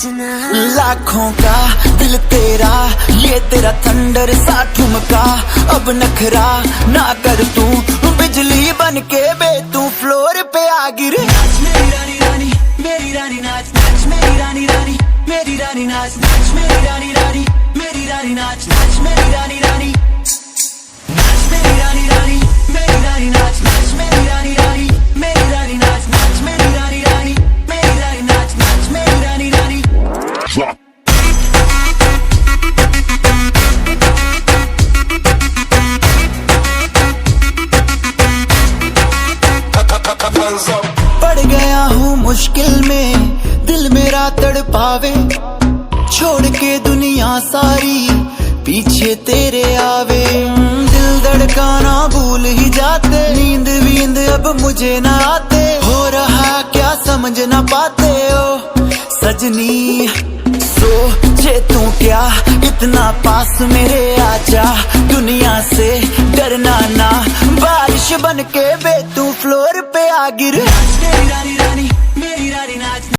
सजना। लाखों का दिल तेरा, ये तेरा थंडर सा ठुमका। अब नखरा ना कर तू, बिजली बन के बे तू फ्लोर पे आ गिरे। नाच मेरी रानी रानी, मेरी रानी नाच नाच मेरी रानी रानी, मेरी रानी नाच नाच मेरी रानी रानी, मेरी रानी नाच नाच मेरी रानी रानी, नाच मेरी रानी रानी, मेरी रानी नाच नाच मेरी रानी रानी, मेरी रानी नाच नाच मेरी रानी रानी, मेरी रानी नाच नाच मेरी रानी रानी। पड़ गया हूँ मुश्किल में, दिल मेरा तड़पावे। छोड़ के दुनिया सारी पीछे तेरे आवे। दिल धड़काना भूल ही जाते, नींद वींद अब मुझे ना आते। हो रहा क्या समझ ना पाते हो सजनी, सोचे तू क्या इतना पास मेरे आजा। दुनिया से डरना ना, बारिश बन के बे तू फ्लोर पे आ गिर। नाच मेरी रानी रानी,